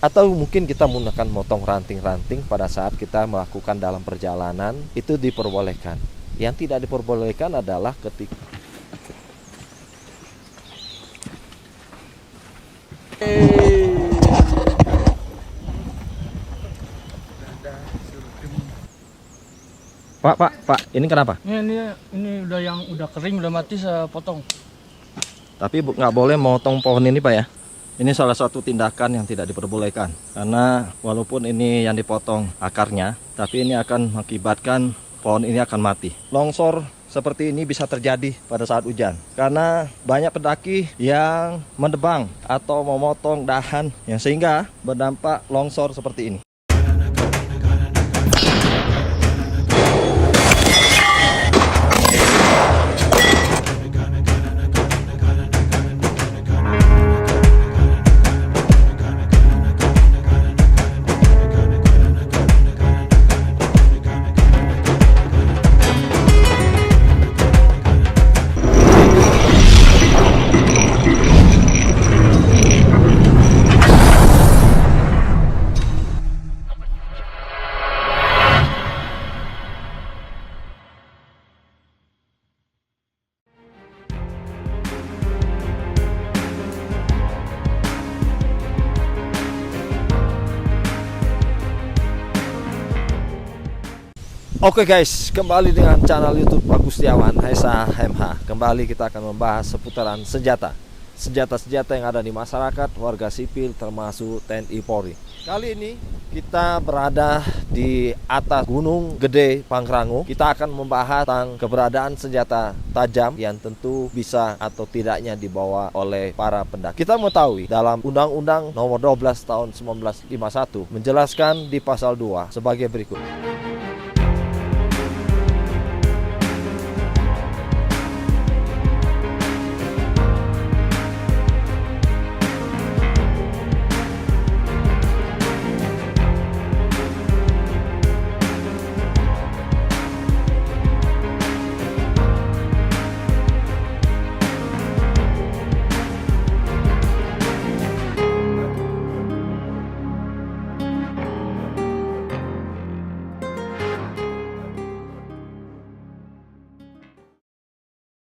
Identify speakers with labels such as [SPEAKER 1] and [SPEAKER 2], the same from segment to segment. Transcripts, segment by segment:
[SPEAKER 1] Atau mungkin kita menggunakan motong ranting-ranting pada saat kita melakukan dalam perjalanan, itu diperbolehkan. Yang tidak diperbolehkan adalah ketika Pak, ini kenapa?
[SPEAKER 2] Ini udah kering, udah mati, saya potong.
[SPEAKER 1] Tapi nggak boleh motong pohon ini, Pak ya. Ini salah satu tindakan yang tidak diperbolehkan. Karena walaupun ini yang dipotong akarnya, tapi ini akan mengakibatkan pohon ini akan mati. Longsor seperti ini bisa terjadi pada saat hujan. Karena banyak pendaki yang menebang atau memotong dahan yang sehingga berdampak longsor seperti ini. Oke guys, kembali dengan channel YouTube Agustiawan SHMH. Kembali kita akan membahas seputaran senjata-senjata yang ada di masyarakat, warga sipil, termasuk TNI Polri. Kali ini kita berada di atas Gunung Gede Pangrango. Kita akan membahas tentang keberadaan senjata tajam yang tentu bisa atau tidaknya dibawa oleh para pendaki. Kita mengetahui dalam Undang-Undang Nomor 12 Tahun 1951 menjelaskan di pasal 2 sebagai berikut.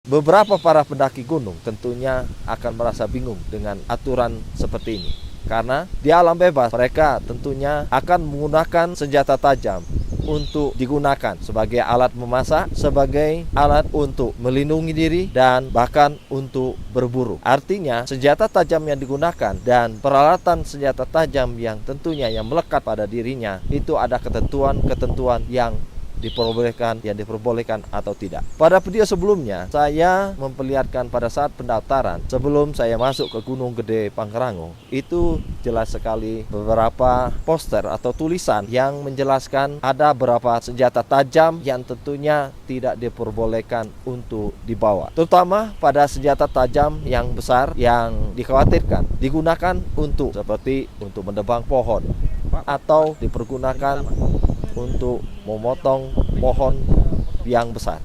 [SPEAKER 1] Beberapa para pendaki gunung tentunya akan merasa bingung dengan aturan seperti ini. Karena di alam bebas mereka tentunya akan menggunakan senjata tajam untuk digunakan sebagai alat memasak, sebagai alat untuk melindungi diri, dan bahkan untuk berburu. Artinya senjata tajam yang digunakan dan peralatan senjata tajam yang tentunya yang melekat pada dirinya itu ada ketentuan-ketentuan yang diperbolehkan atau tidak. Pada video sebelumnya saya memperlihatkan pada saat pendaftaran sebelum saya masuk ke Gunung Gede Pangrango, itu jelas sekali beberapa poster atau tulisan yang menjelaskan ada beberapa senjata tajam yang tentunya tidak diperbolehkan untuk dibawa. Terutama pada senjata tajam yang besar yang dikhawatirkan digunakan untuk seperti untuk menebang pohon atau dipergunakan untuk memotong pohon yang besar.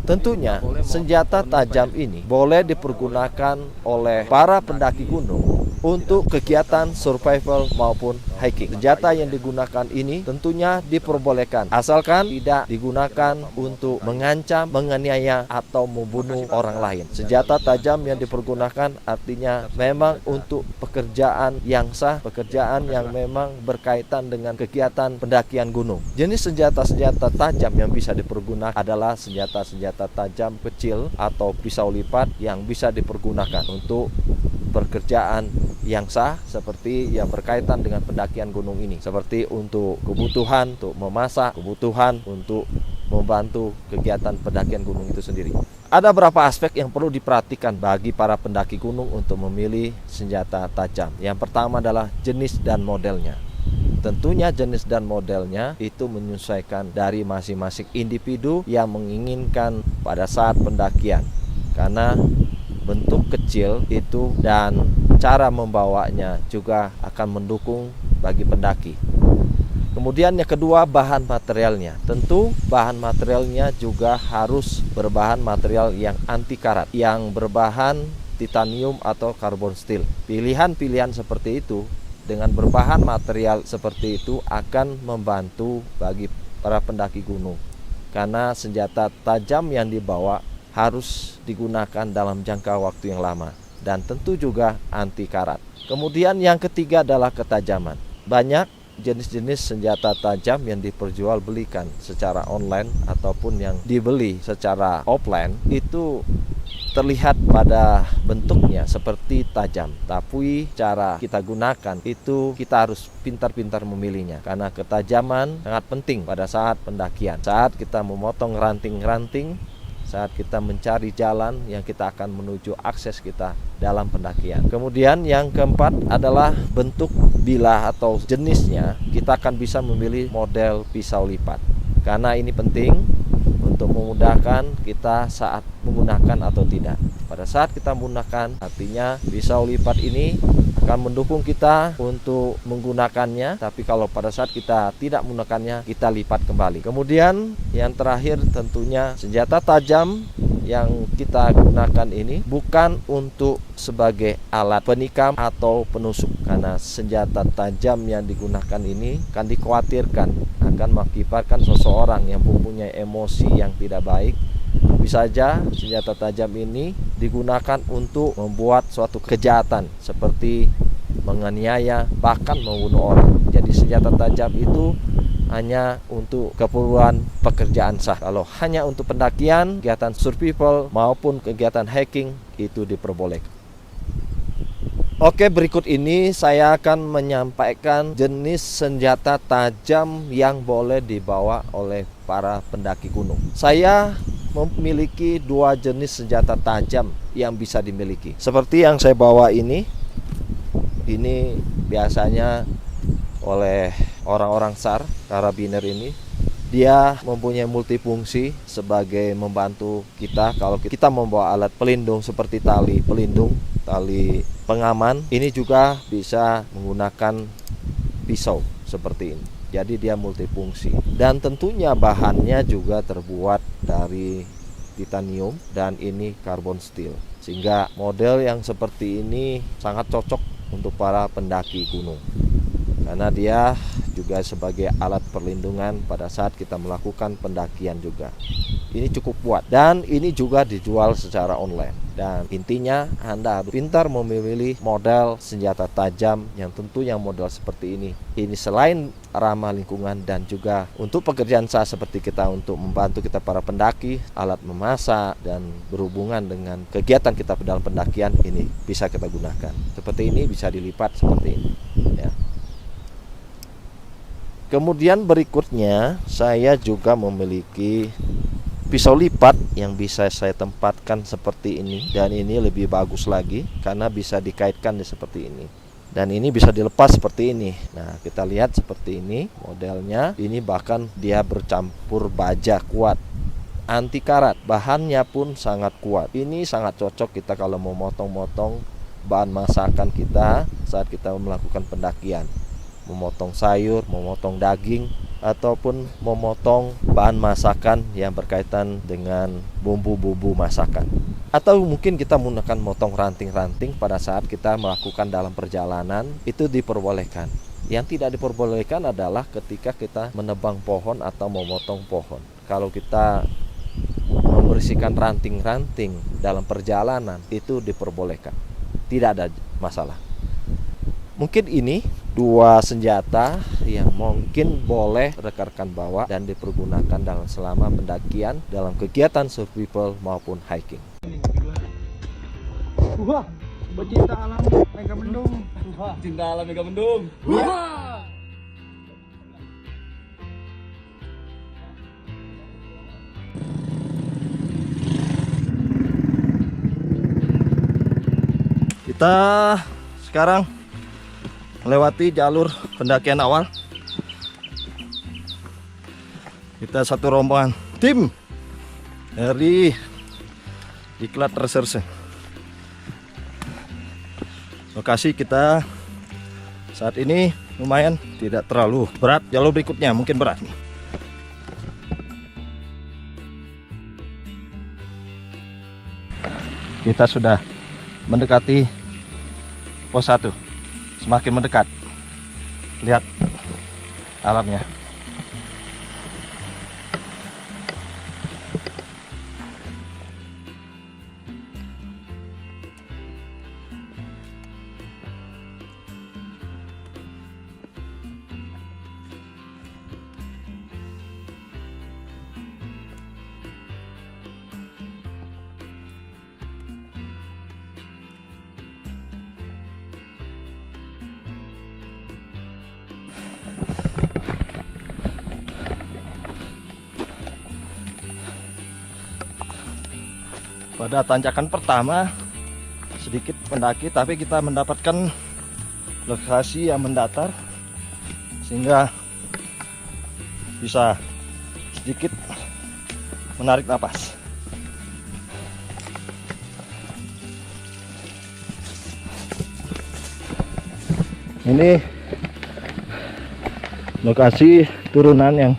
[SPEAKER 1] Tentunya senjata tajam ini boleh dipergunakan oleh para pendaki gunung untuk kegiatan survival maupun hiking. Senjata yang digunakan ini tentunya diperbolehkan asalkan tidak digunakan untuk mengancam, menganiaya atau membunuh orang lain. Senjata tajam yang dipergunakan artinya memang untuk pekerjaan yang sah, pekerjaan yang memang berkaitan dengan kegiatan pendakian gunung. Jenis senjata-senjata tajam yang bisa dipergunakan adalah senjata-senjata tajam kecil atau pisau lipat yang bisa dipergunakan untuk pekerjaan yang sah seperti yang berkaitan dengan pendakian gunung ini, seperti untuk kebutuhan untuk memasak, kebutuhan untuk membantu kegiatan pendakian gunung itu sendiri. Ada beberapa aspek yang perlu diperhatikan bagi para pendaki gunung untuk memilih senjata tajam. Yang pertama adalah jenis dan modelnya. Tentunya jenis dan modelnya itu menyesuaikan dari masing-masing individu yang menginginkan pada saat pendakian. Karena bentuk kecil itu dan cara membawanya juga akan mendukung bagi pendaki. Kemudian yang kedua, bahan materialnya. Tentu bahan materialnya juga harus berbahan material yang anti karat, yang berbahan titanium atau karbon steel. Pilihan-pilihan seperti itu dengan berbahan material seperti itu akan membantu bagi para pendaki gunung. Karena senjata tajam yang dibawa harus digunakan dalam jangka waktu yang lama dan tentu juga anti karat. Kemudian yang ketiga adalah ketajaman. Banyak jenis-jenis senjata tajam yang diperjualbelikan secara online ataupun yang dibeli secara offline itu terlihat pada bentuknya seperti tajam, tapi cara kita gunakan itu kita harus pintar-pintar memilihnya, karena ketajaman sangat penting pada saat pendakian. Saat kita memotong ranting-ranting, saat kita mencari jalan yang kita akan menuju akses kita dalam pendakian. Kemudian yang keempat adalah bentuk bilah atau jenisnya. Kita akan bisa memilih model pisau lipat, karena ini penting untuk memudahkan kita saat menggunakan atau tidak. Pada saat kita menggunakan, artinya pisau lipat ini akan mendukung kita untuk menggunakannya, tapi kalau pada saat kita tidak menggunakannya, kita lipat kembali. Kemudian yang terakhir tentunya senjata tajam yang kita gunakan ini bukan untuk sebagai alat penikam atau penusuk, karena senjata tajam yang digunakan ini akan dikhawatirkan akan mengakibatkan seseorang yang mempunyai emosi yang tidak baik. Bisa saja senjata tajam ini digunakan untuk membuat suatu kejahatan seperti menganiaya, bahkan membunuh orang. Jadi senjata tajam itu hanya untuk keperluan pekerjaan sah. Kalau hanya untuk pendakian, kegiatan survival maupun kegiatan hiking itu diperbolehkan. Oke, berikut ini saya akan menyampaikan jenis senjata tajam yang boleh dibawa oleh para pendaki gunung. Saya memiliki 2 jenis senjata tajam yang bisa dimiliki. Seperti yang saya bawa ini biasanya oleh orang-orang SAR, karabiner ini. Dia mempunyai multifungsi sebagai membantu kita kalau kita membawa alat pelindung seperti tali pelindung, tali pengaman. Ini juga bisa menggunakan pisau seperti ini. Jadi dia multifungsi. Dan tentunya bahannya juga terbuat dari titanium dan ini carbon steel. Sehingga model yang seperti ini sangat cocok untuk para pendaki gunung, karena dia juga sebagai alat perlindungan pada saat kita melakukan pendakian juga. Ini cukup kuat dan ini juga dijual secara online. Dan intinya Anda harus pintar memilih model senjata tajam yang tentu yang model seperti ini. Ini selain ramah lingkungan dan juga untuk pekerjaan sah seperti kita untuk membantu kita para pendaki, alat memasak dan berhubungan dengan kegiatan kita dalam pendakian, ini bisa kita gunakan. Seperti ini bisa dilipat seperti ini ya. Kemudian berikutnya saya juga memiliki pisau lipat yang bisa saya tempatkan seperti ini, dan ini lebih bagus lagi karena bisa dikaitkan seperti ini. Dan ini bisa dilepas seperti ini. Nah, kita lihat seperti ini modelnya. Ini bahkan dia bercampur baja kuat, anti karat. Bahannya pun sangat kuat. Ini sangat cocok kita kalau mau motong-motong bahan masakan kita saat kita melakukan pendakian. Memotong sayur, memotong daging, ataupun memotong bahan masakan yang berkaitan dengan bumbu-bumbu masakan. Atau mungkin kita menggunakan motong ranting-ranting pada saat kita melakukan dalam perjalanan, itu diperbolehkan. Yang tidak diperbolehkan adalah ketika kita menebang pohon atau memotong pohon. Kalau kita membersihkan ranting-ranting dalam perjalanan, itu diperbolehkan. Tidak ada masalah. Mungkin ini 2 senjata yang mungkin boleh rekan-rekan bawa dan dipergunakan dalam selama pendakian, dalam kegiatan survival maupun hiking.
[SPEAKER 2] Wah, pecinta alam Megamendung. Wah, cinta alam Megamendung. Wah.
[SPEAKER 1] Kita sekarang melewati jalur pendakian awal. Kita satu rombongan tim dari Diklat Reserse. Lokasi kita saat ini lumayan tidak terlalu berat. Jalur berikutnya mungkin berat. Kita sudah mendekati pos 1. Semakin mendekat. Lihat alamnya. Pada tanjakan pertama sedikit mendaki, tapi kita mendapatkan lokasi yang mendatar sehingga bisa sedikit menarik napas. Ini lokasi turunan yang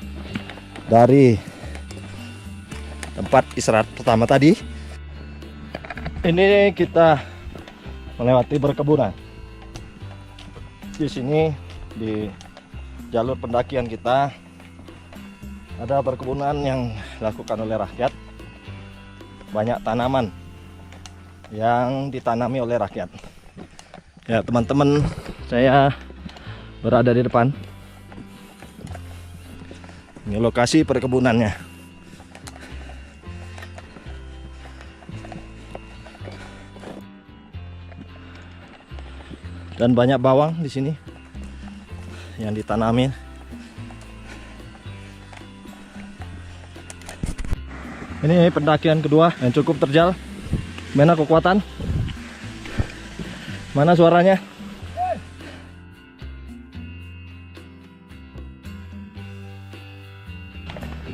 [SPEAKER 1] dari tempat istirahat pertama tadi. Ini kita melewati perkebunan. Di sini di jalur pendakian kita ada perkebunan yang dilakukan oleh rakyat. Banyak tanaman yang ditanami oleh rakyat. Ya teman-teman, saya berada di depan. Ini lokasi perkebunannya. Dan banyak bawang di sini yang ditanami. Ini pendakian kedua yang cukup terjal. Mana kekuatan? Mana suaranya?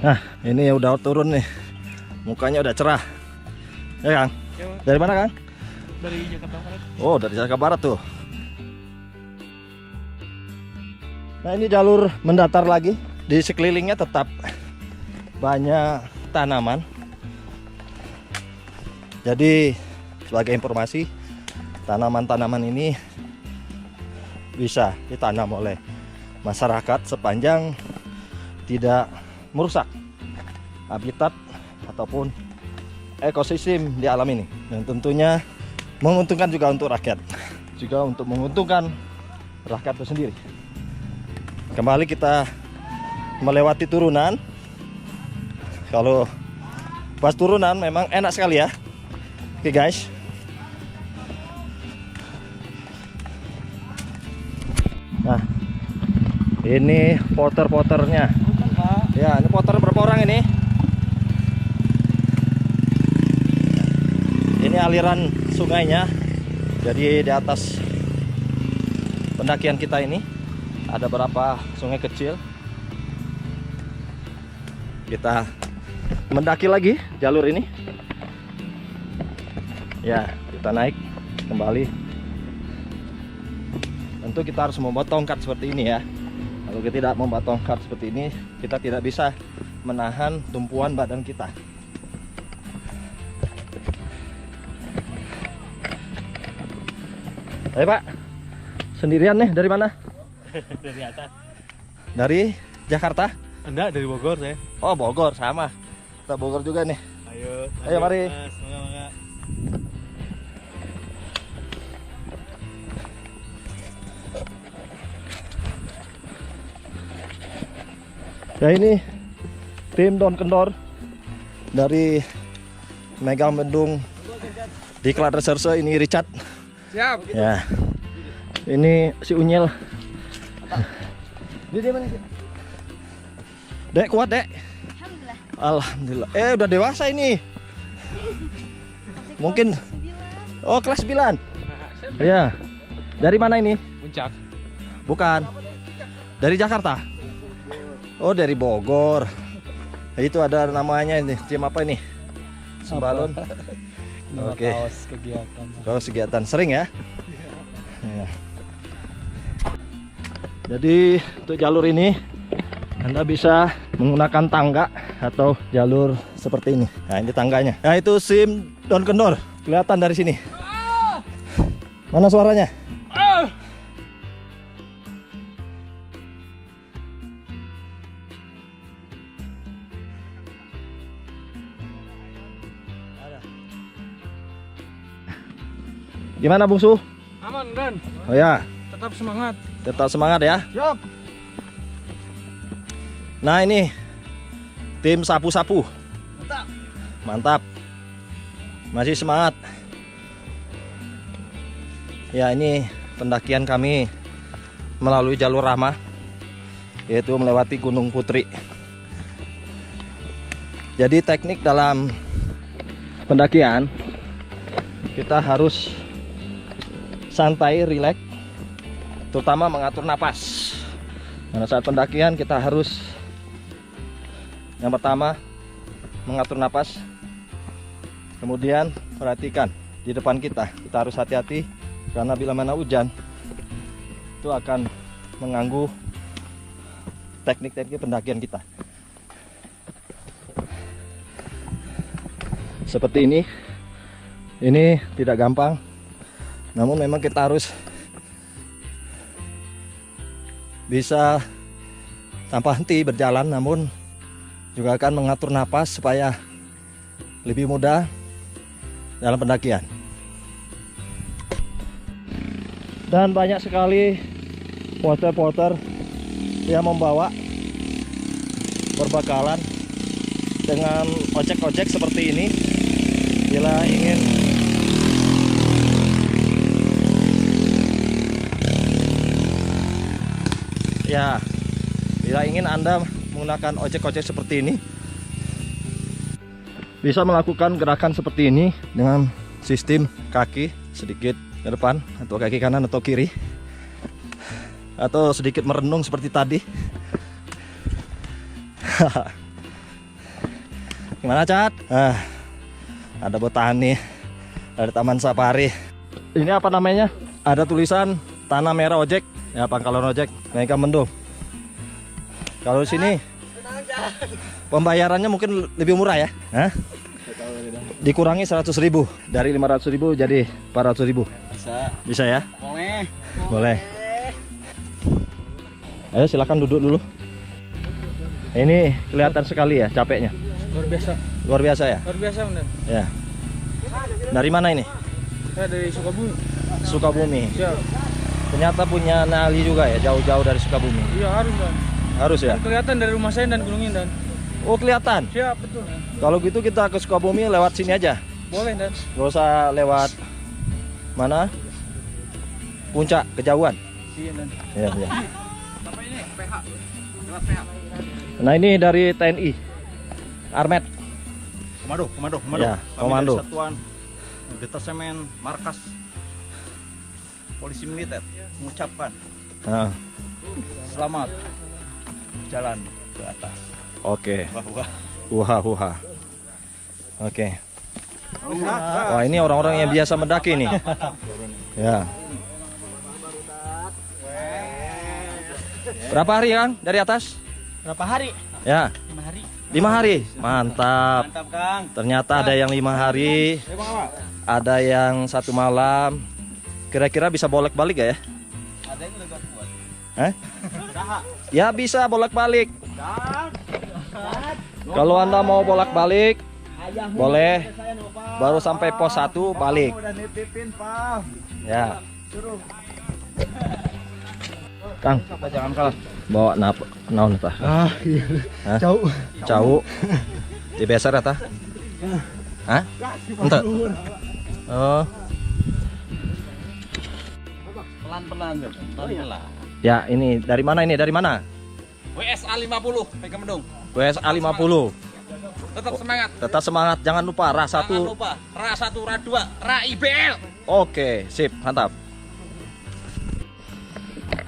[SPEAKER 1] Nah, ini udah turun nih. Mukanya udah cerah. Ya, Kang? Dari mana, Kang?
[SPEAKER 2] Dari Jakarta Barat.
[SPEAKER 1] Oh, dari Jakarta Barat tuh. Nah, ini jalur mendatar lagi. Di sekelilingnya tetap banyak tanaman. Jadi sebagai informasi, tanaman-tanaman ini bisa ditanam oleh masyarakat sepanjang tidak merusak habitat ataupun ekosistem di alam ini. Dan tentunya menguntungkan juga untuk rakyat, juga untuk menguntungkan rakyat itu sendiri. Kembali kita melewati turunan. Kalau pas turunan memang enak sekali ya. Oke guys. Nah, ini porter-porternya. Ya, ini porter berapa orang ini? Ini aliran sungainya. Jadi di atas pendakian kita ini ada beberapa sungai kecil. Kita mendaki lagi jalur ini. Ya, kita naik kembali. Tentu kita harus membawa tongkat seperti ini ya. Kalau kita tidak membawa tongkat seperti ini, kita tidak bisa menahan tumpuan badan kita. Ayo Pak, sendirian nih, dari mana?
[SPEAKER 2] Dari atas.
[SPEAKER 1] Dari Jakarta?
[SPEAKER 2] Enggak, dari Bogor saya.
[SPEAKER 1] Oh Bogor, sama. Kita Bogor juga nih.
[SPEAKER 2] Ayo
[SPEAKER 1] mari.
[SPEAKER 2] Mas, mangga.
[SPEAKER 1] Ya ini tim Don Kendor dari Megamendung Diklat Reserse. Ini Richard.
[SPEAKER 2] Siap.
[SPEAKER 1] Ya. Ini si Unyil. Dia mana sih? Dek kuat dek. Alhamdulillah. Udah dewasa ini. Mungkin. Oh kelas 9. Ya. Dari mana ini?
[SPEAKER 2] Puncak.
[SPEAKER 1] Bukan. Dari Jakarta. Oh dari Bogor. Itu ada namanya ini. Tim apa ini? Sembalun. Oke.
[SPEAKER 2] Kaos kegiatan.
[SPEAKER 1] Kaos kegiatan sering ya. Ya. Jadi untuk jalur ini Anda bisa menggunakan tangga atau jalur seperti ini. Nah ini tangganya. Nah itu sim Don Kendor. Kelihatan dari sini. Mana suaranya? Gimana Bungsu?
[SPEAKER 2] Aman Dan.
[SPEAKER 1] Oh ya,
[SPEAKER 2] Tetap semangat.
[SPEAKER 1] tetap semangat ya.
[SPEAKER 2] Siap.
[SPEAKER 1] Nah ini tim sapu-sapu.
[SPEAKER 2] Mantap.
[SPEAKER 1] Mantap. Masih semangat. Ya ini pendakian kami melalui jalur Rama, yaitu melewati Gunung Putri. Jadi teknik dalam pendakian kita harus santai, rileks, terutama mengatur napas. Pada saat pendakian kita harus yang pertama mengatur napas, kemudian perhatikan di depan kita harus hati-hati karena bila mana hujan itu akan mengganggu teknik-teknik pendakian kita. Seperti ini tidak gampang, namun memang kita harus bisa tanpa henti berjalan, namun juga akan mengatur napas supaya lebih mudah dalam pendakian. Dan banyak sekali porter-porter yang membawa berbekalan dengan ojek-ojek seperti ini bila ingin Anda menggunakan ojek-ojek seperti ini, bisa melakukan gerakan seperti ini dengan sistem kaki sedikit ke depan atau kaki kanan atau kiri, atau sedikit merenung seperti tadi. Gimana Cat? Ada botani, ada taman safari. Ini apa namanya? Ada tulisan Tanah Merah Ojek, ya pangkalan ojek Megamendung. Kalau di sini pembayarannya mungkin lebih murah ya? Dikurangi 100.000 dari 500.000 jadi 400.000. Bisa ya? Boleh. Ayo silakan duduk dulu. Ini kelihatan sekali ya capeknya. Luar biasa ya?
[SPEAKER 2] Luar biasa benar.
[SPEAKER 1] Ya. Dari mana ini?
[SPEAKER 2] Saya dari Sukabumi.
[SPEAKER 1] Sukabumi.
[SPEAKER 2] Siap.
[SPEAKER 1] Ternyata punya nyali juga ya, jauh-jauh dari Sukabumi.
[SPEAKER 2] Iya harus Dan.
[SPEAKER 1] Harus ya?
[SPEAKER 2] Kelihatan dari rumah saya dan gunungnya Dan.
[SPEAKER 1] Oh kelihatan.
[SPEAKER 2] Siap betul.
[SPEAKER 1] Kalau gitu kita ke Sukabumi lewat sini aja.
[SPEAKER 2] Boleh Dan.
[SPEAKER 1] Gak usah lewat mana? Puncak, kejauhan.
[SPEAKER 2] Iya Dan.
[SPEAKER 1] Ya, ya.
[SPEAKER 2] Apa ini? PH. Lewat PH.
[SPEAKER 1] Nah ini dari TNI Armet.
[SPEAKER 3] Komando.
[SPEAKER 1] Ya,
[SPEAKER 3] Kami
[SPEAKER 1] komando.
[SPEAKER 3] dari Satuan Detasemen Markas Polisi Militer mengucapkan
[SPEAKER 1] Nah,
[SPEAKER 3] selamat jalan ke atas.
[SPEAKER 1] oke.
[SPEAKER 3] Wah.
[SPEAKER 1] Wah. Oke. Wah ini orang-orang yang biasa mendaki nih. Ya. Berapa hari Kang dari atas?
[SPEAKER 2] Berapa hari?
[SPEAKER 1] Ya.
[SPEAKER 2] 5 hari.
[SPEAKER 1] 5 hari. Mantap.
[SPEAKER 2] Mantap Kang.
[SPEAKER 1] Ternyata ada yang 5 hari, ada yang 1 malam. Kira-kira bisa bolak-balik gak ya?
[SPEAKER 2] Ada yang udah kuat.
[SPEAKER 1] Hah? Ya bisa bolak-balik. Kalau Anda mau bolak-balik, boleh. Baru sampai pos 1 balik. Ya. Kang,
[SPEAKER 2] Jangan kalah.
[SPEAKER 1] bawa naon tah?
[SPEAKER 2] Iya.
[SPEAKER 1] Cau. Dibeser ya tah? Hah? Ente. Oh.
[SPEAKER 2] Pelan-pelan.
[SPEAKER 1] Ya, ini dari mana ini? Dari mana?
[SPEAKER 2] WSA 50 Megamendung.
[SPEAKER 1] WSA 50.
[SPEAKER 2] Tetap semangat.
[SPEAKER 1] Tetap semangat, jangan lupa Ra 1.
[SPEAKER 2] Jangan lupa Ra 1, Ra 2, Ra IBL.
[SPEAKER 1] Oke, sip, mantap.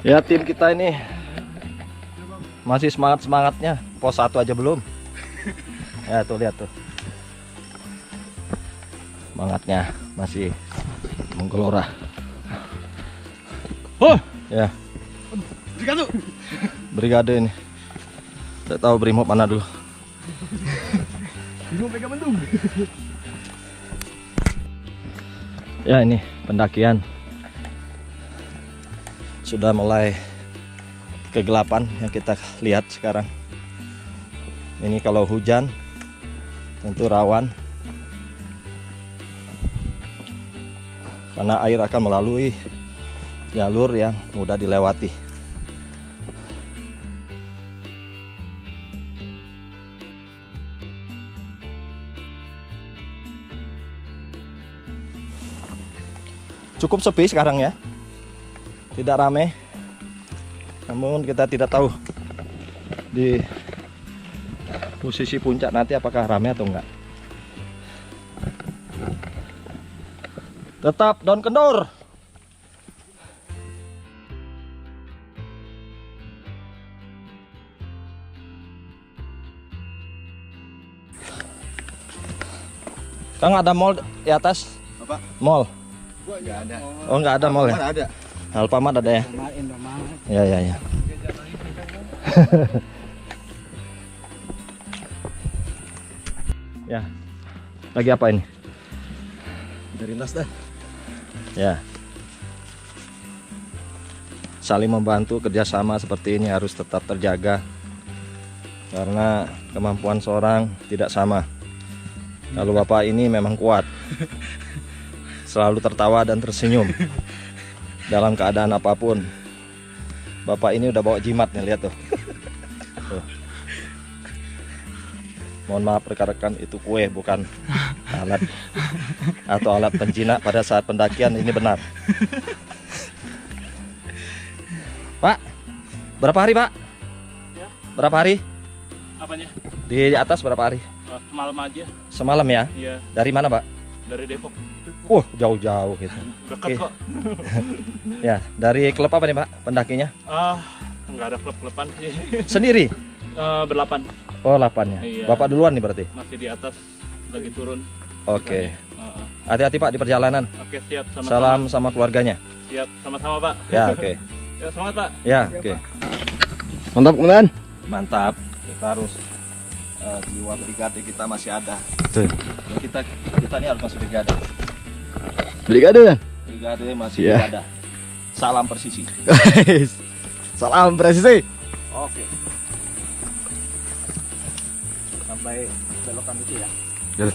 [SPEAKER 1] Ya, tim kita ini masih semangat-semangatnya. Pos 1 aja belum. Ya, tuh lihat tuh. Semangatnya masih menggelora.
[SPEAKER 2] Oh,
[SPEAKER 1] Ya,
[SPEAKER 2] Brigade.
[SPEAKER 1] brigade ini. Tidak tahu Brimob mana dulu.
[SPEAKER 2] Brimob Megamendung.
[SPEAKER 1] Ya, ini pendakian sudah mulai kegelapan yang kita lihat sekarang. Ini kalau hujan tentu rawan. karena air akan melalui jalur yang mudah dilewati. Cukup sepi sekarang ya, tidak ramai. Namun kita tidak tahu di posisi puncak nanti apakah ramai atau enggak. Tetap daun kendur. Kang, ada mall di atas?
[SPEAKER 3] Apa?
[SPEAKER 1] Mall.
[SPEAKER 3] Nggak ada.
[SPEAKER 1] Oh, nggak ada mall ya?
[SPEAKER 3] Mana ada?
[SPEAKER 1] Alfamart ada ya? Ya, ya, ya. Ya. Lagi apa ini?
[SPEAKER 3] Dari nas dah.
[SPEAKER 1] Ya. Saling membantu, kerjasama seperti ini harus tetap terjaga. Karena kemampuan seorang tidak sama. Kalau Bapak ini memang kuat. Selalu tertawa dan tersenyum dalam keadaan apapun. Bapak ini udah bawa jimat nih, lihat tuh. Tuh. Mohon maaf rekan-rekan, itu kue bukan alat atau alat penjinak pada saat pendakian, ini benar. Pak, berapa hari Pak?
[SPEAKER 4] Ya.
[SPEAKER 1] Berapa hari?
[SPEAKER 4] Apanya?
[SPEAKER 1] Di atas berapa hari?
[SPEAKER 4] Semalam aja.
[SPEAKER 1] Semalam ya?
[SPEAKER 4] Iya,
[SPEAKER 1] Dari mana Pak?
[SPEAKER 4] dari Depok.
[SPEAKER 1] Jauh-jauh gitu.
[SPEAKER 4] Dekat
[SPEAKER 1] Oke.
[SPEAKER 4] kok.
[SPEAKER 1] Ya, dari klub apa nih Pak pendakinya?
[SPEAKER 4] Nggak ada klub-kluban sih.
[SPEAKER 1] Sendiri?
[SPEAKER 4] Berlapan.
[SPEAKER 1] Oh, 8 ya.
[SPEAKER 4] Iya.
[SPEAKER 1] Bapak duluan nih berarti?
[SPEAKER 4] Masih di atas, lagi turun.
[SPEAKER 1] Oke.
[SPEAKER 4] Heeh.
[SPEAKER 1] Hati-hati Pak di perjalanan.
[SPEAKER 4] Oke, siap. Sama-sama.
[SPEAKER 1] Salam sama keluarganya.
[SPEAKER 4] Siap, sama-sama Pak.
[SPEAKER 1] Ya, oke.
[SPEAKER 4] Ya, semangat Pak.
[SPEAKER 1] Ya, oke.
[SPEAKER 3] Mantap komandan.
[SPEAKER 1] Mantap. Kita harus jiwa brigade kita masih ada.
[SPEAKER 3] Betul.
[SPEAKER 1] Kita ini harus masih brigade.
[SPEAKER 3] Brigade kan?
[SPEAKER 1] Brigade masih
[SPEAKER 3] Iya.
[SPEAKER 1] brigade. Salam persisi.
[SPEAKER 3] Salam presisi.
[SPEAKER 1] Oke. Sampai belokan itu ya.
[SPEAKER 3] Ya.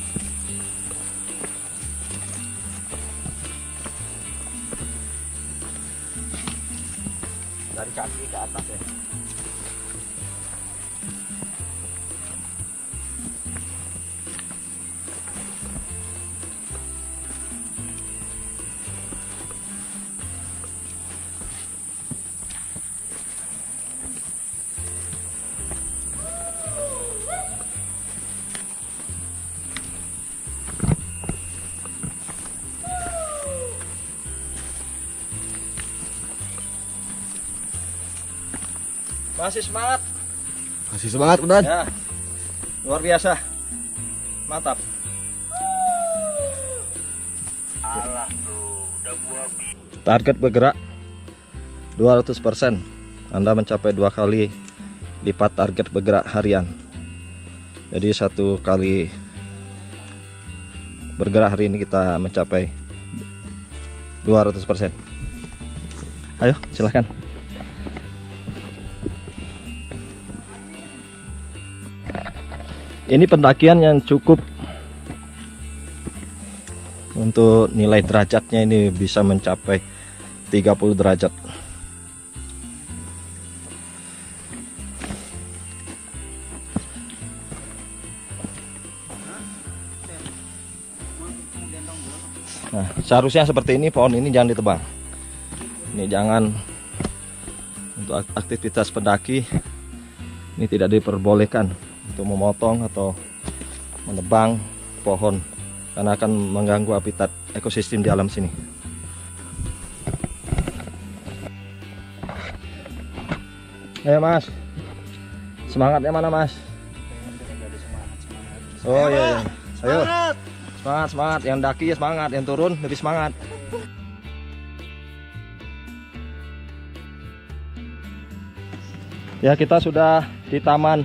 [SPEAKER 1] Dari kaki ke atas ya. Masih semangat.
[SPEAKER 3] Masih semangat komandan.
[SPEAKER 1] Ya. Luar biasa. Mantap. Target bergerak 200%. Anda mencapai 2 kali lipat target bergerak harian. Jadi 1 kali bergerak hari ini kita mencapai 200%. Ayo, silahkan. Ini pendakian yang cukup untuk nilai derajatnya ini bisa mencapai 30 derajat. Nah, seharusnya seperti ini, pohon ini jangan ditebang. Ini jangan, untuk aktivitas pendaki ini tidak diperbolehkan untuk memotong atau menebang pohon karena akan mengganggu habitat ekosistem di alam sini. Ayo Mas, semangatnya mana Mas? Oh iya, iya. Ayo semangat, semangat, yang daki ya semangat, yang turun lebih semangat. Ya, kita sudah di Taman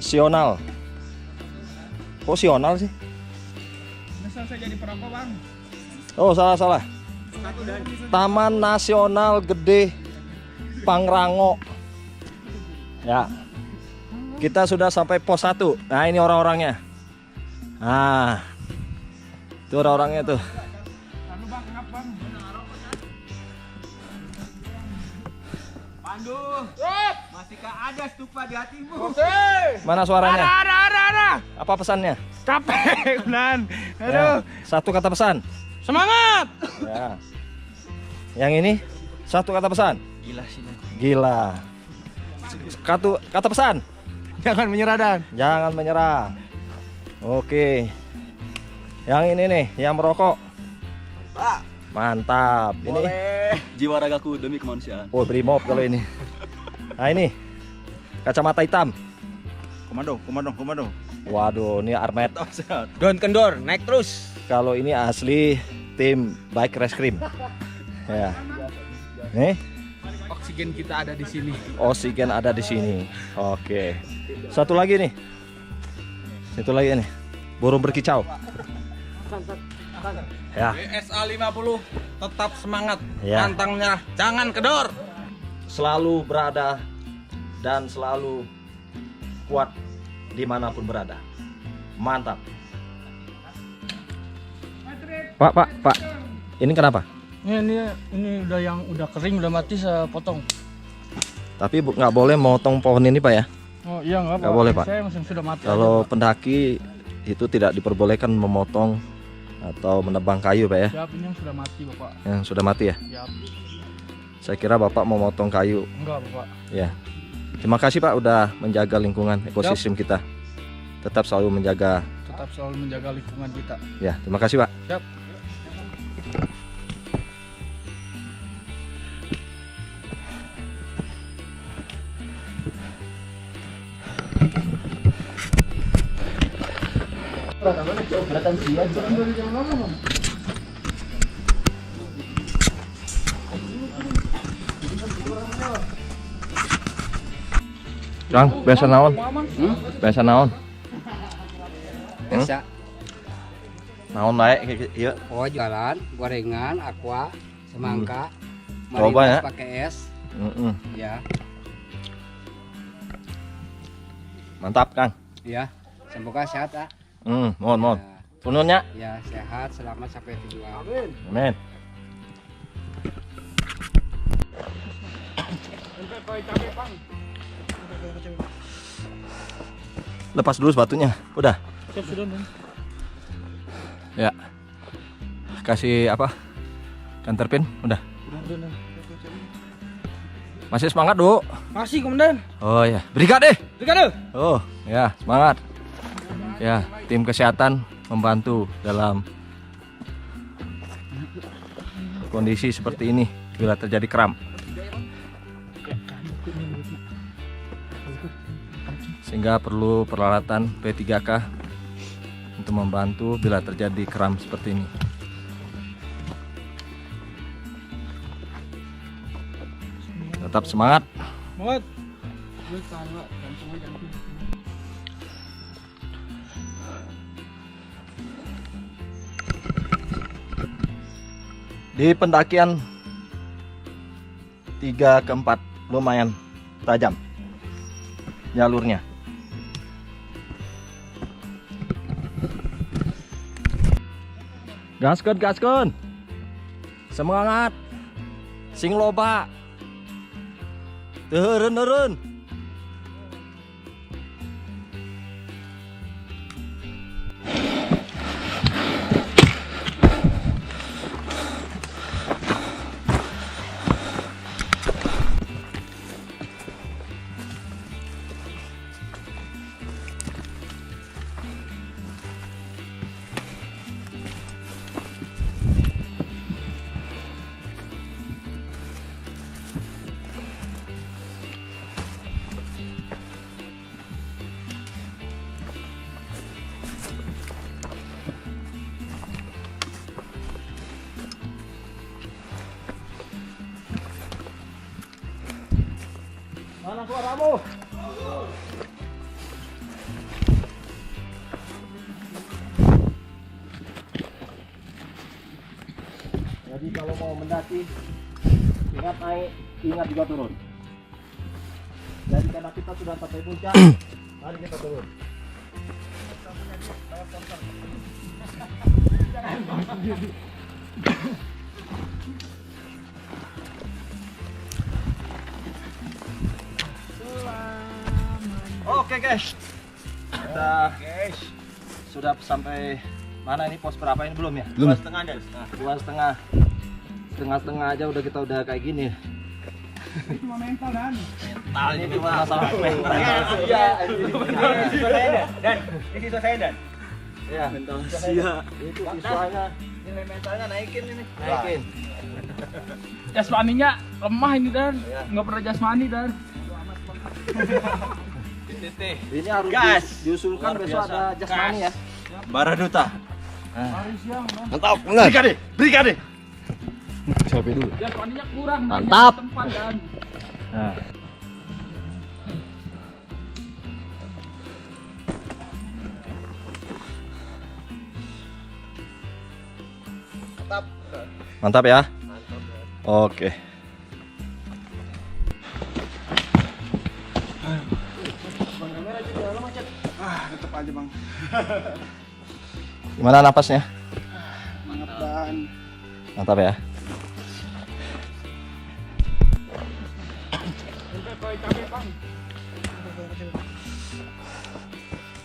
[SPEAKER 1] Nasional. Kok Nasional sih?
[SPEAKER 2] Misal saya jadi perokok bang.
[SPEAKER 1] Oh, salah. Taman Nasional Gede Pangrango. Ya. Kita sudah sampai pos 1. Nah, ini orang-orangnya. Nah. Tuh ada orangnya tuh.
[SPEAKER 2] Anu bang, ngap bang. Pandu, masihkah ada stupa di hatimu?
[SPEAKER 1] Mana suaranya?
[SPEAKER 2] Ada.
[SPEAKER 1] Apa pesannya?
[SPEAKER 2] Capek, Nan.
[SPEAKER 1] Ya, satu kata pesan.
[SPEAKER 2] Semangat.
[SPEAKER 1] Ya. Yang ini satu kata pesan.
[SPEAKER 2] Gila sih, Nan.
[SPEAKER 1] Gila. Kata pesan.
[SPEAKER 2] Jangan menyerah, Dan.
[SPEAKER 1] Jangan menyerah. Oke. Yang ini nih, yang merokok. Mantap. Ini.
[SPEAKER 3] Jiwa ragaku demi kemanusiaan.
[SPEAKER 1] Oh, brimob kalau ini. Nah ini kacamata hitam.
[SPEAKER 2] Komando.
[SPEAKER 1] Waduh, ini Armet.
[SPEAKER 2] Don kendor, naik terus.
[SPEAKER 1] Kalau ini asli tim bike rescue. Ya. Nih,
[SPEAKER 2] Oksigen kita ada di sini.
[SPEAKER 1] oksigen ada di sini. Oke. Satu lagi nih. Satu lagi nih. Burung berkicau. Ya.
[SPEAKER 2] BSA 50 tetap semangat.
[SPEAKER 1] Ya.
[SPEAKER 2] Pantang menyerah, jangan kendor.
[SPEAKER 1] Selalu berada dan selalu kuat dimanapun berada. Mantap. Pak. Ini kenapa?
[SPEAKER 5] Ini udah kering, udah mati, saya potong.
[SPEAKER 1] Tapi nggak boleh motong pohon ini, Pak ya.
[SPEAKER 5] Oh iya,
[SPEAKER 1] Nggak boleh, Pak.
[SPEAKER 5] Saya mesin sudah mati.
[SPEAKER 1] Kalau
[SPEAKER 5] aja, Pak.
[SPEAKER 1] pendaki itu tidak diperbolehkan memotong atau menebang kayu, Pak ya.
[SPEAKER 5] Siap, ini yang sudah mati, Bapak.
[SPEAKER 1] Yang sudah mati ya.
[SPEAKER 5] Siap.
[SPEAKER 1] Saya kira Bapak mau motong kayu.
[SPEAKER 5] Enggak, Bapak.
[SPEAKER 1] Ya. Terima kasih Pak udah menjaga lingkungan ekosistem kita. Tetap selalu menjaga.
[SPEAKER 5] Tetap selalu menjaga lingkungan kita.
[SPEAKER 1] Ya, terima kasih Pak.
[SPEAKER 5] Siap.
[SPEAKER 1] Jang, biasa naon? Biasa naon?
[SPEAKER 6] Biasa.
[SPEAKER 1] Naon naik iya.
[SPEAKER 6] Oh, jualan gorengan, aqua, semangka.
[SPEAKER 1] Coba ya.
[SPEAKER 6] Pakai es. Ya,
[SPEAKER 1] Mantap, Kang.
[SPEAKER 6] ya. Semoga sehat, ah.
[SPEAKER 1] Mohon.
[SPEAKER 6] Ya,
[SPEAKER 1] Pununnya.
[SPEAKER 6] ya, sehat, selamat sampai tujuan.
[SPEAKER 1] Amin. Lepas dulu sepatunya. Udah.
[SPEAKER 5] Siap, sudah, Dan.
[SPEAKER 1] Ya. Kasih apa? Counterpin, udah.
[SPEAKER 5] Udah.
[SPEAKER 1] Masih semangat, Du?
[SPEAKER 5] Masih, Komandan.
[SPEAKER 1] Oh ya, brigade.
[SPEAKER 5] Brigade.
[SPEAKER 1] Oh, ya, semangat. Ya, tim kesehatan membantu dalam kondisi seperti ini bila terjadi kram. Sehingga perlu peralatan P3K untuk membantu bila terjadi kram seperti ini. Tetap semangat.
[SPEAKER 5] Semangat.
[SPEAKER 1] Di pendakian 3 ke 4 lumayan tajam jalurnya. Gaskeun. Semangat. Sing loba. Turun. Mana suaramu? Jadi kalau mau mendaki, ingat naik, ingat juga turun. Jadi karena kita sudah sampai puncak, mari kita turun. Oke guys, kita sudah sampai mana ini, pos berapa ini belum ya?
[SPEAKER 3] Belum.
[SPEAKER 1] 2,5 dan setengah aja kita udah kayak gini.
[SPEAKER 2] Cuma mental dan.
[SPEAKER 1] Mental ini cuma masalah mental.
[SPEAKER 2] Iya. Dan ini siswa saya dan.
[SPEAKER 1] Ya, mental sia. Itu siswanya. Nilai mentalnya naikin ini. Naikin.
[SPEAKER 5] Jasmaninya lemah ini dan nggak pernah jasmani dan.
[SPEAKER 1] Ini harus diusulkan besok ada jasmani ya.
[SPEAKER 3] Baraduta.
[SPEAKER 5] Hari siang dan.
[SPEAKER 3] Mantap, benar. Brigade.
[SPEAKER 1] Siapa dulu?
[SPEAKER 5] Jasmaninya kurang.
[SPEAKER 1] Mantap.
[SPEAKER 5] Tempat dan.
[SPEAKER 1] Nah. Mantap ya? Oke.
[SPEAKER 2] Tetap aja bang.
[SPEAKER 1] Gimana napasnya?
[SPEAKER 2] Mantap dan.
[SPEAKER 1] Mantap ya?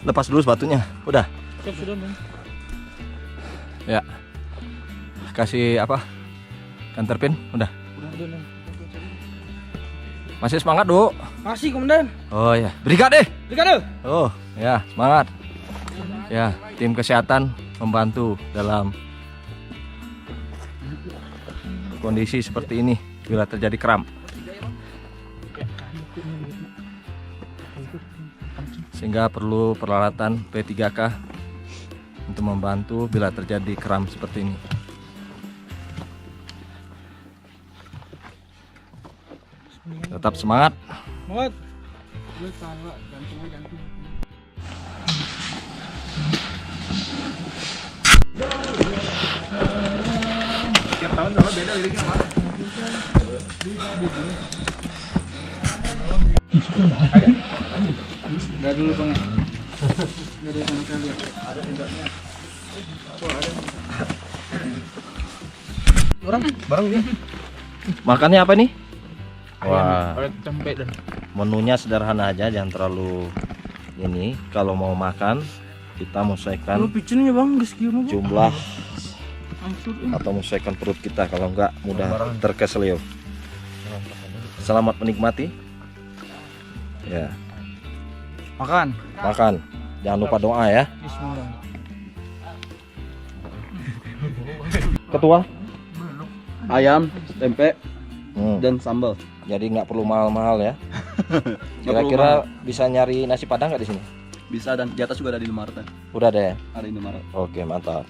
[SPEAKER 1] Lepas dulu sepatunya. Udah.
[SPEAKER 5] Siap sudah bang.
[SPEAKER 1] Ya. Kasih apa? Counterpin, udah.
[SPEAKER 5] Udah dan.
[SPEAKER 1] Masih semangat, Du?
[SPEAKER 5] Masih komandan.
[SPEAKER 1] Oh ya, brigade.
[SPEAKER 5] Brigade.
[SPEAKER 1] Oh, ya, semangat. Ya, tim kesehatan membantu dalam kondisi seperti ini bila terjadi kram. Sehingga perlu peralatan P3K untuk membantu bila terjadi kram seperti ini. Tetap semangat.
[SPEAKER 5] Semangat.
[SPEAKER 2] Tiap tahun kalau beda liriknya mana?
[SPEAKER 5] Enggak dulu bang. Enggak ada sama sekali. Ada tindaknya.
[SPEAKER 1] Bareng dia. Makannya apa nih? Wah,
[SPEAKER 5] Tempe dan.
[SPEAKER 1] menunya sederhana aja, jangan terlalu ini. Kalau mau makan, kita menyesuaikan
[SPEAKER 5] Picennya bang, geskieu
[SPEAKER 1] jumlah
[SPEAKER 5] Hancur.
[SPEAKER 1] atau menyesuaikan perut kita, kalau enggak mudah terkeselio. Selamat menikmati. Ya,
[SPEAKER 5] Makan.
[SPEAKER 1] makan. Jangan lupa doa ya.
[SPEAKER 5] Bismillah.
[SPEAKER 1] Ketua.
[SPEAKER 3] Ayam, tempe,
[SPEAKER 1] Dan
[SPEAKER 3] dan sambal.
[SPEAKER 1] jadi nggak perlu mahal-mahal ya.
[SPEAKER 3] Nggak perlu
[SPEAKER 1] Kira-kira bisa nyari nasi padang nggak di sini?
[SPEAKER 3] Bisa, dan di atas juga ada di Indomaret.
[SPEAKER 1] Udah ada ya.
[SPEAKER 3] Ada Indomaret.
[SPEAKER 1] Oke, mantap.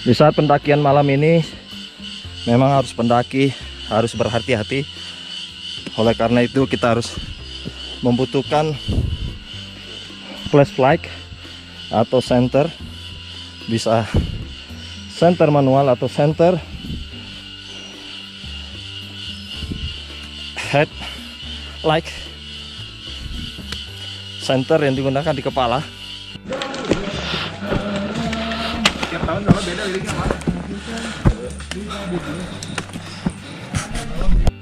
[SPEAKER 1] Di saat pendakian malam ini memang harus pendaki harus berhati-hati. Oleh karena itu kita harus membutuhkan flashlight atau senter, bisa senter manual atau senter head light senter yang digunakan di kepala.
[SPEAKER 2] Tiap tahun kalau beda liriknya mana?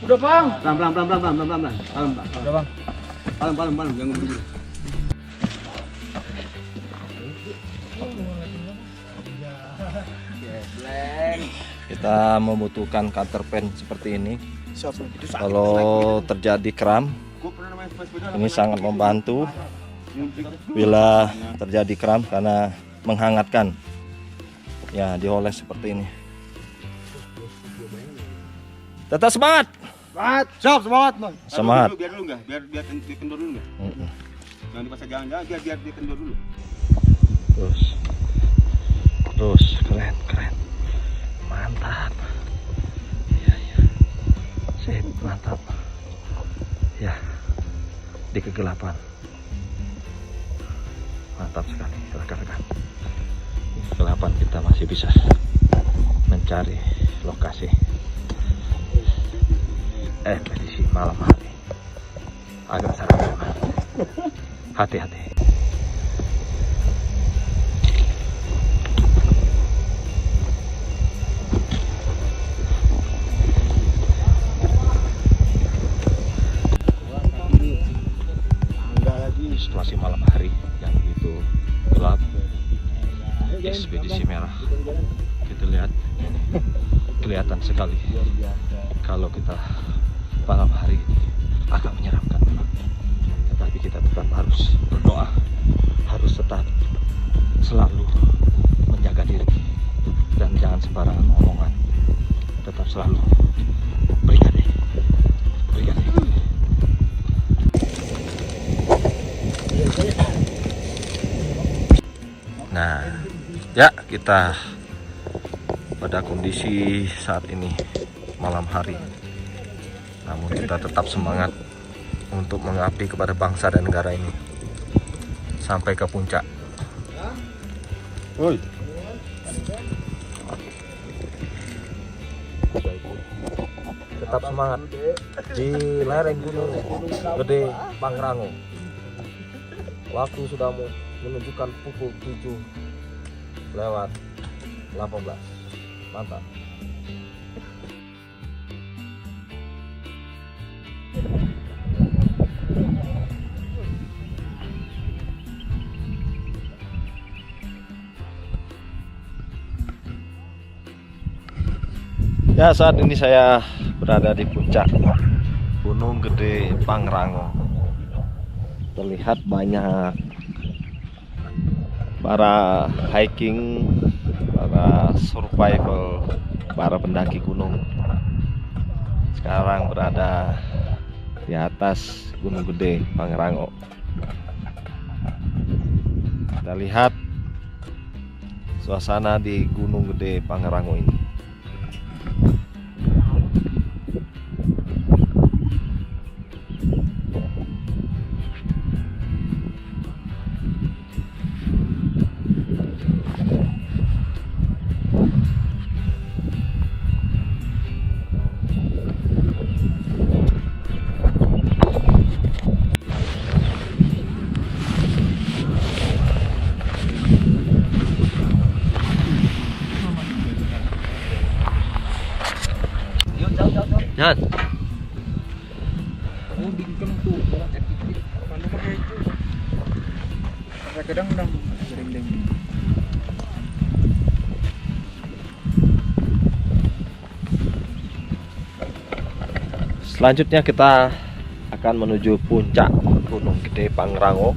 [SPEAKER 5] Udah bang.
[SPEAKER 3] Pelan.
[SPEAKER 5] Udah bang.
[SPEAKER 3] Pelan, jangan buru-buru.
[SPEAKER 1] Kita membutuhkan counterpin seperti ini. Kalau terjadi kram, ini sangat membantu bila terjadi kram karena menghangatkan. Ya, dioles seperti ini. Tetap semangat.
[SPEAKER 2] Semangat, Bang.
[SPEAKER 1] Semangat.
[SPEAKER 2] Biar dulu enggak? Biar dikendur dulu enggak? Jangan dipaksa jalan-jalan, biar dikendur dulu.
[SPEAKER 1] Terus keren. Mantap. Iya. Sip, mantap. Ya. Di kegelapan. Mantap sekali, rekan-rekan. Di kegelapan kita masih bisa mencari lokasi ekspedisi malam hari. Agak sangat hati-hati. kelihatan sekali kalau kita malam hari ini agak menyeramkan memang. Tetapi kita tetap harus berdoa, harus tetap selalu menjaga diri dan jangan sembarangan omongan. Tetap selalu brigade. Nah, ya kita pada kondisi saat ini malam hari. Namun kita tetap semangat untuk mengabdi kepada bangsa dan negara ini sampai ke puncak. Woi. Tetap semangat di lereng Gunung Gede Pangrango. Waktu sudah menunjukkan pukul 7:18. Mantap. Ya, saat ini saya berada di puncak Gunung Gede Pangrango. Terlihat banyak para hiking, para survival, para pendaki gunung. Sekarang berada di atas Gunung Gede Pangrango. Kita lihat suasana di Gunung Gede Pangrango ini. Jangan.
[SPEAKER 2] Oh, bingkem tuh. Mana pakai itu? Pakai gedang dong. Gedeng-gedeng.
[SPEAKER 1] Selanjutnya kita akan menuju puncak Gunung Gede Pangrango.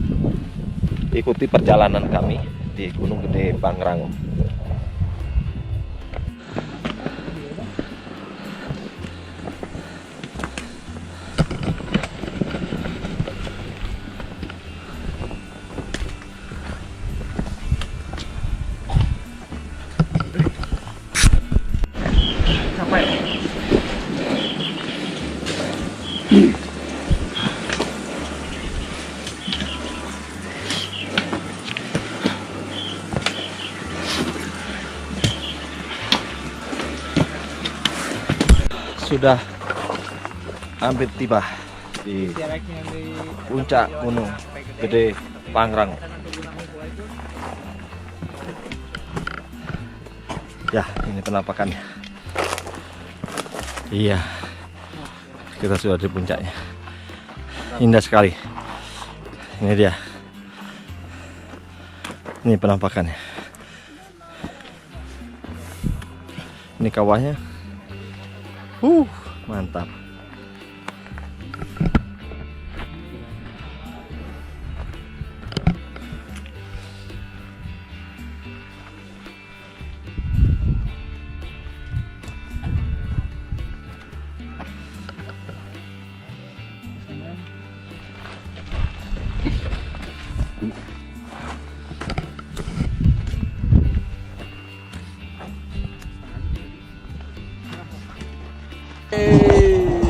[SPEAKER 1] Ikuti perjalanan kami di Gunung Gede Pangrango. Sudah hampir tiba di puncak Gunung Gede Pangrango. Ya, ini penampakannya. Iya, kita sudah di puncaknya. Indah sekali. Ini dia. Ini penampakannya. Ini kawahnya. Mantap. Hey.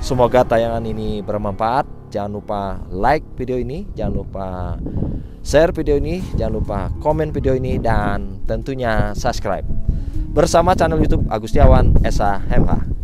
[SPEAKER 1] Semoga tayangan ini bermanfaat. Jangan lupa like video ini, jangan lupa share video ini, jangan lupa komen video ini, dan tentunya subscribe bersama channel YouTube Agustiawan SH MH.